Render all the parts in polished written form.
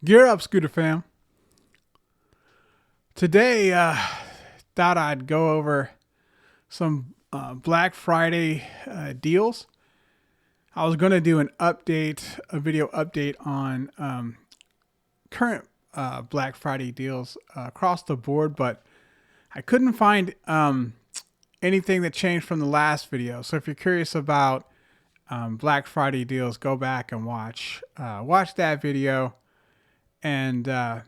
Gear up, Scooter fam. Today, thought I'd go over some Black Friday deals. I was going to do a video update on current Black Friday deals across the board, but I couldn't find anything that changed from the last video. So if you're curious about Black Friday deals, go back and watch that video. And it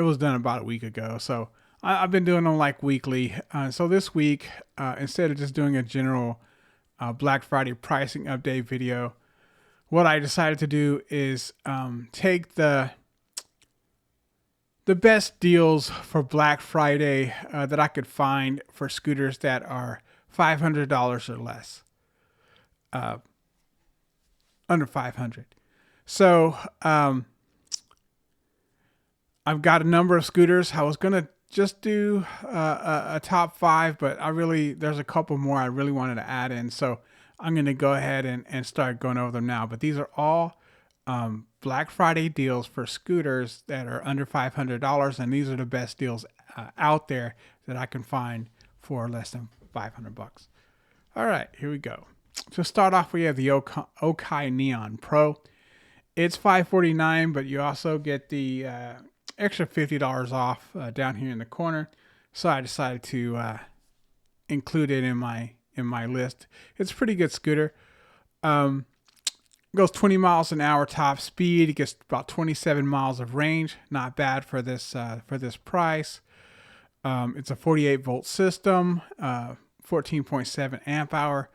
was done about a week ago. So I've been doing them like weekly. So this week, instead of just doing a general Black Friday pricing update video, what I decided to do is take the best deals for Black Friday that I could find for scooters that are $500 or less, under 500. So I've got a number of scooters. I was gonna just do a top 5, but there's a couple more I really wanted to add in. So I'm gonna go ahead and start going over them now. But these are all Black Friday deals for scooters that are under $500, and these are the best deals out there that I can find for less than $500. All right, here we go. To start off, we have the Okai Neon Pro. It's $549, but you also get the extra $50 off down here in the corner. So I decided to include it in my list. It's a pretty good scooter. Goes 20 miles an hour top speed. It gets about 27 miles of range. Not bad for this price. It's a 48 volt system, 14.7 amp hour.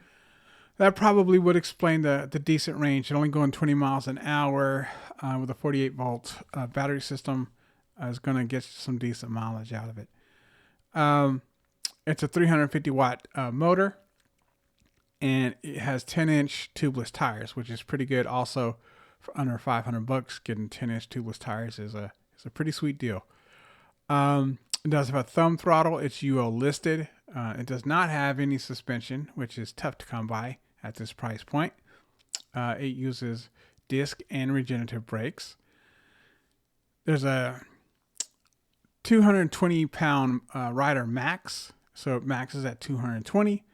That probably would explain the decent range. Only going 20 miles an hour with a 48 volt battery system is going to get some decent mileage out of it. It's a 350 watt motor, and it has 10-inch tubeless tires, which is pretty good. Also, for under $500, getting 10-inch tubeless tires is a pretty sweet deal. It does have a thumb throttle. It's UL listed. It does not have any suspension, which is tough to come by at this price point. It uses disc and regenerative brakes. There's a 220-pound rider max, so it maxes at 220,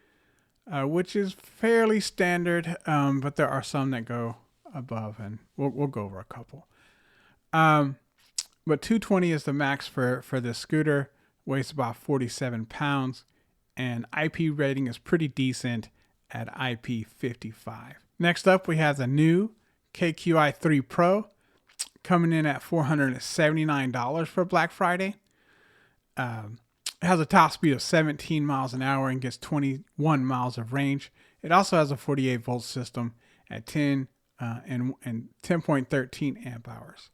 which is fairly standard, but there are some that go above, and we'll go over a couple. But 220 is the max for this scooter. Weighs about 47 pounds, and IP rating is pretty decent at IP55. Next up, we have the new KQi3 Pro, coming in at $479 for Black Friday. It has a top speed of 17 miles an hour and gets 21 miles of range. It also has a 48 volt system at 10 and 10.13 amp hours.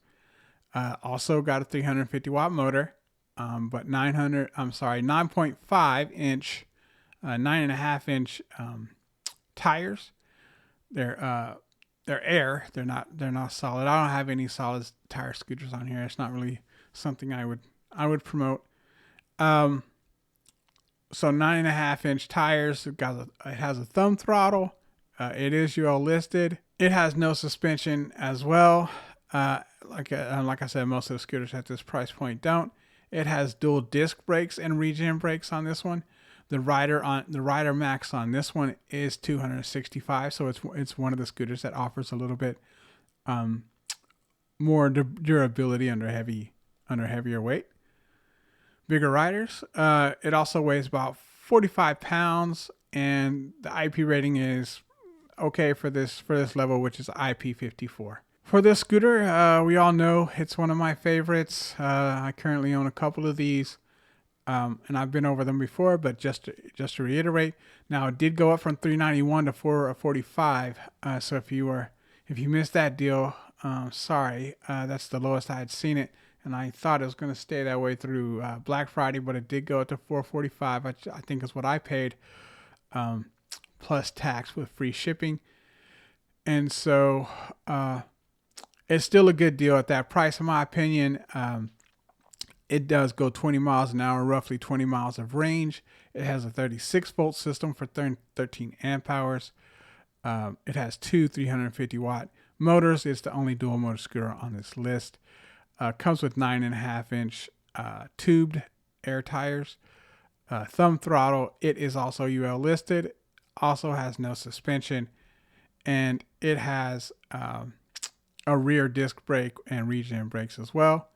Also got a 350 watt motor, but 9.5 inch, 9.5 inch tires. They're air. They're not solid. I don't have any solid tire scooters on here. It's not really something I would promote. So 9.5 inch tires. It has a thumb throttle. It is UL listed. It has no suspension as well. Like I said, most of the scooters at this price point don't. It has dual disc brakes and regen brakes on this one. The rider max on this one is 265, so it's one of the scooters that offers a little bit more durability under heavier weight. Bigger riders. It also weighs about 45 pounds, and the IP rating is okay for this level, which is IP54. For this scooter, we all know it's one of my favorites. I currently own a couple of these. And I've been over them before, but just to reiterate, now it did go up from $391 to $445. So if you missed that deal, sorry, that's the lowest I had seen it, and I thought it was going to stay that way through Black Friday, but it did go up to $445. I think is what I paid, plus tax with free shipping, and so it's still a good deal at that price, in my opinion. It does go 20 miles an hour, roughly 20 miles of range. It has a 36 volt system for 13 amp hours. It has two 350 watt motors. It's the only dual motor scooter on this list. Comes with 9.5-inch tubed air tires. Thumb throttle. It is also UL listed. Also has no suspension, and it has a rear disc brake and regen brakes as well.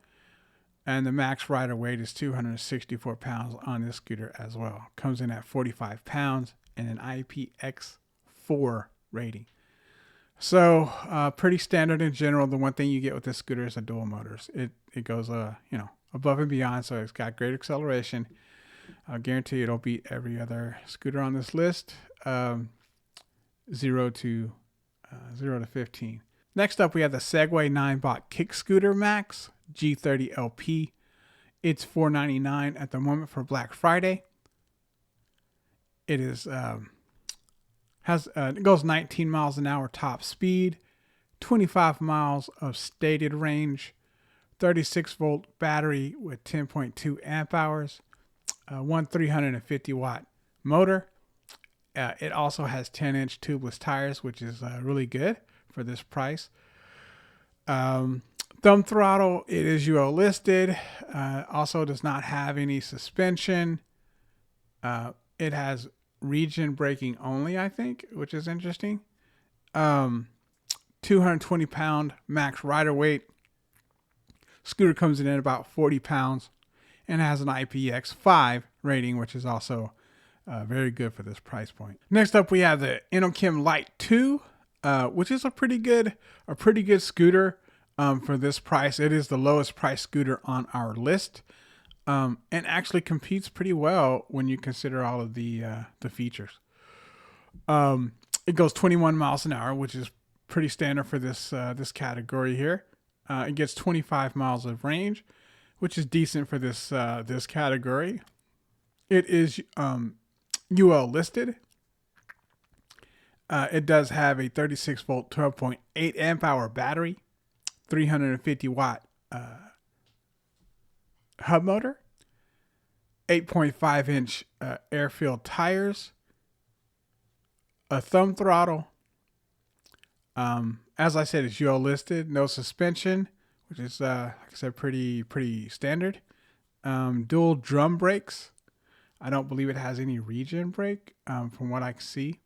And the max rider weight is 264 pounds on this scooter as well. Comes in at 45 pounds and an IPX4 rating. So pretty standard in general. The one thing you get with this scooter is a dual motors. It goes above and beyond. So it's got great acceleration. I guarantee it'll beat every other scooter on this list. 0 to 15. Next up, we have the Segway 9-bot kick scooter Max G30 LP. It's $499 at the moment for Black Friday. It is it goes 19 miles an hour top speed, 25 miles of stated range, 36 volt battery with 10.2 amp hours, one 350 watt motor. It also has 10-inch tubeless tires, which is really good for this price. Thumb throttle, it is UL listed. Also does not have any suspension. It has regen braking only, I think, which is interesting. 220 pound max rider weight. Scooter comes in at about 40 pounds and has an IPX5 rating, which is also very good for this price point. Next up, we have the inokim Lite 2, which is a pretty good scooter for this price. It is the lowest price scooter on our list, and actually competes pretty well when you consider all of the features. It goes 21 miles an hour, which is pretty standard for this category here. It gets 25 miles of range, which is decent for this category. It is UL listed. It does have a 36 volt 12.8 amp hour battery, 350 watt hub motor, 8.5 inch air-filled tires, a thumb throttle. As I said, it's UL listed. No suspension, which is like I said, pretty standard. Dual drum brakes. I don't believe it has any regen brake from what I can see.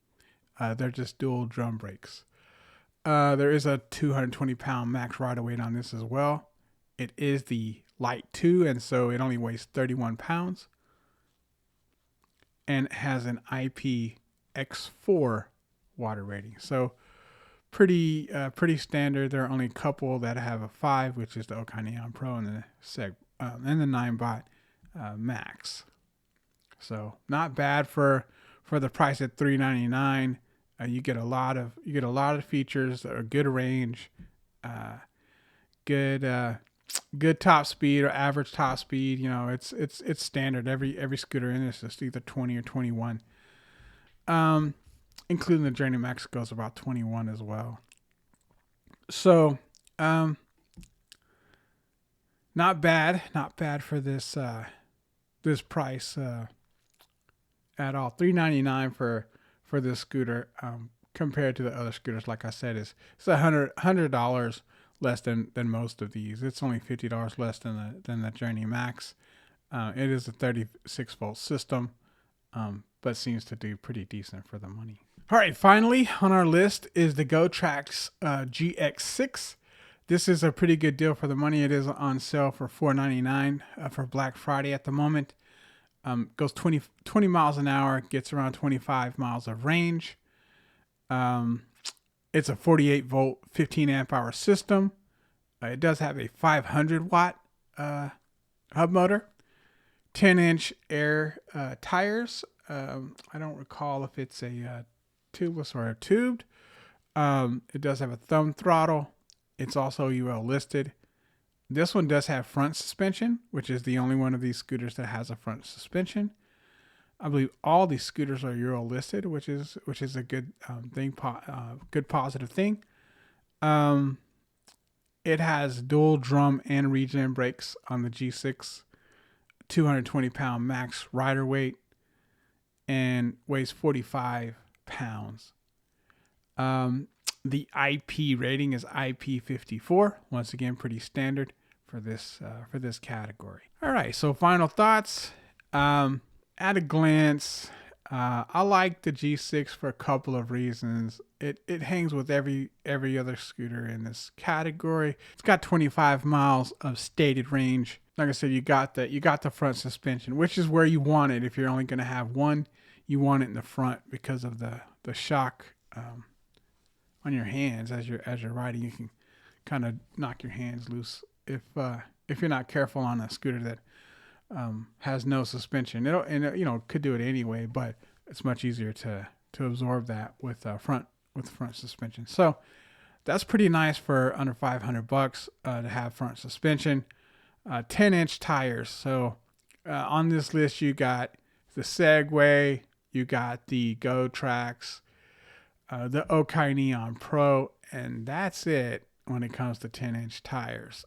They're just dual drum brakes. There is a 220 pound max rider weight on this as well. It is the Lite 2, and so it only weighs 31 pounds. And it has an IPX4 water rating. So pretty standard. There are only a couple that have a 5, which is the Okai Neon Pro and the and the 9-bot Max. So not bad for the price at $399. You get a lot of features, a good range, good top speed or average top speed. You know, it's standard. Every scooter in this is either 20 or 21. Including the Journey Max goes about 21 as well. So, not bad for this price at all. $399 for this scooter, compared to the other scooters. Like I said, it's $100 less than most of these. It's only $50 less than the Journey Max. It is a 36 volt system, but seems to do pretty decent for the money. All right, finally on our list is the GoTrax GX6. This is a pretty good deal for the money. It is on sale for $499 for Black Friday at the moment. Goes 20 miles an hour, gets around 25 miles of range. It's a 48 volt, 15 amp hour system. It does have a 500 watt hub motor, 10-inch air tires. I don't recall if it's a tubeless or a tubed. It does have a thumb throttle. It's also UL listed. This one does have front suspension, which is the only one of these scooters that has a front suspension. I believe all these scooters are UL listed, which is a good thing, good positive thing. It has dual drum and regen brakes on the G6, 220 pound max rider weight, and weighs 45 pounds. The IP rating is IP54. Once again, pretty standard for this category. All right, so final thoughts. At a glance, I like the G6 for a couple of reasons. It hangs with every other scooter in this category. It's got 25 miles of stated range. Like I said, you got the front suspension, which is where you want it. If you're only going to have one, you want it in the front because of the shock on your hands as you're riding. You can kind of knock your hands loose if you're not careful on a scooter that has no suspension. Could do it anyway, but it's much easier to absorb that with front suspension. So that's pretty nice for under $500 to have front suspension. 10-inch tires. So on this list, you got the Segway, you got the Go Tracks, the Okai Neon Pro, and that's it when it comes to 10-inch tires.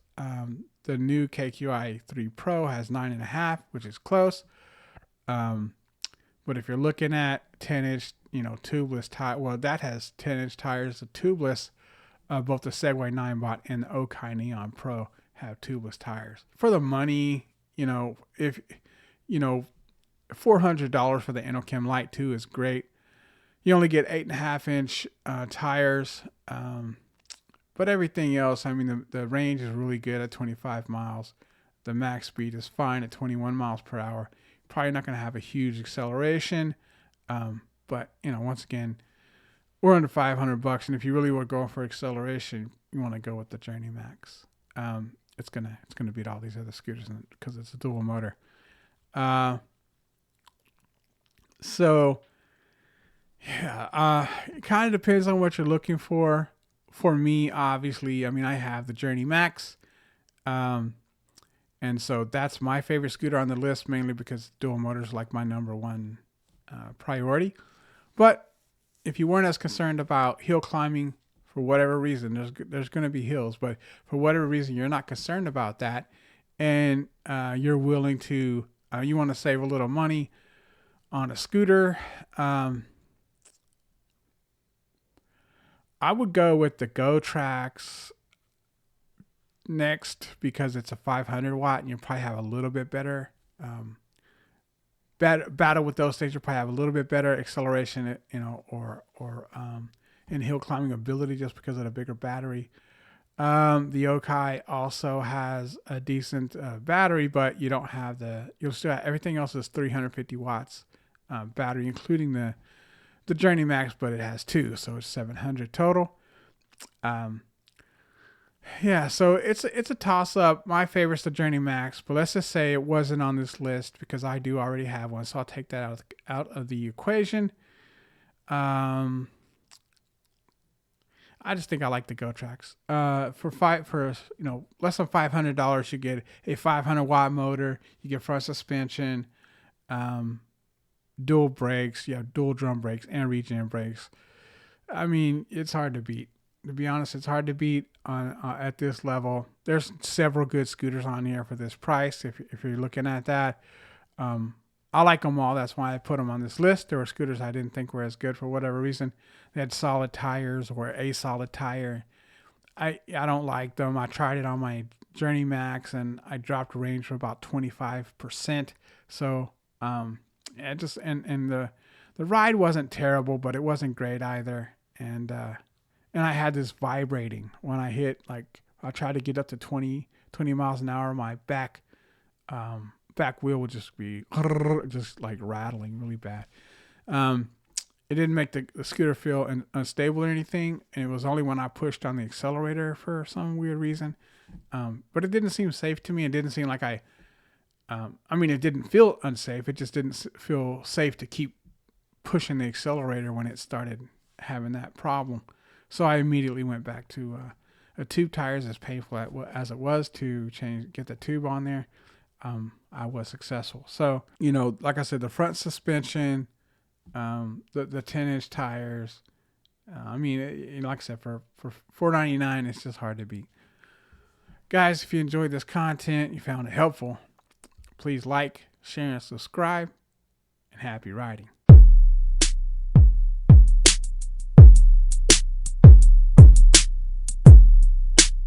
The new KQi 3 Pro has 9.5, which is close. But if you're looking at 10-inch, tubeless tire, well, that has 10-inch tires. The tubeless, both the Segway 9-bot and the Okai Neon Pro have tubeless tires. For the money, if $400 for the inokim Light 2 is great. You only get 8.5-inch tires. But everything else, the range is really good at 25 miles. The max speed is fine at 21 miles per hour. Probably not going to have a huge acceleration. But, once again, we're under $500. And if you really were going for acceleration, you want to go with the Journey Max. It's gonna beat all these other scooters because it's a dual motor. So, yeah, it kind of depends on what you're looking for. For me, obviously, I have the Journey Max. And so that's my favorite scooter on the list, mainly because dual motors is like my number one priority. But if you weren't as concerned about hill climbing, for whatever reason, there's going to be hills, but for whatever reason, you're not concerned about that, and you're willing to, you want to save a little money on a scooter, I would go with the Go Tracks next because it's a 500 watt, and you probably have a little bit better battle with those things. You probably have a little bit better acceleration, or in hill climbing ability just because of the bigger battery. The Okai also has a decent battery, but you don't have you'll still have, everything else is 350 watts battery, including the Journey Max, but it has two, so it's 700 total. Yeah, so it's a toss up. My favorite's the Journey Max, but let's just say it wasn't on this list because I do already have one, so I'll take that out of the equation. I just think I like the Go Tracks. For less than $500, you get a 500 watt motor. You get front suspension, dual brakes. You have dual drum brakes and regen brakes. It's hard to beat. To be honest, it's hard to beat on at this level. There's several good scooters on here for this price. If you're looking at that, I like them all. That's why I put them on this list. There were scooters I didn't think were as good for whatever reason. They had solid tires or a solid tire. I don't like them. I tried it on my Journey Max and I dropped range for about 25%. So the ride wasn't terrible, but it wasn't great either. And I had this vibrating when I hit, like, I tried to get up to 20 miles an hour. My back wheel would just be just like rattling really bad. It didn't make the scooter feel unstable or anything, and it was only when I pushed on the accelerator for some weird reason. But it didn't seem safe to me. It didn't seem like it didn't feel unsafe. It just didn't feel safe to keep pushing the accelerator when it started having that problem. So I immediately went back to a tube tires, as painful as it was to get the tube on there. I was successful. So, like I said, the front suspension, the 10-inch tires. Like I said, for $499, it's just hard to beat. Guys, if you enjoyed this content, you found it helpful, please like, share, and subscribe, and happy riding.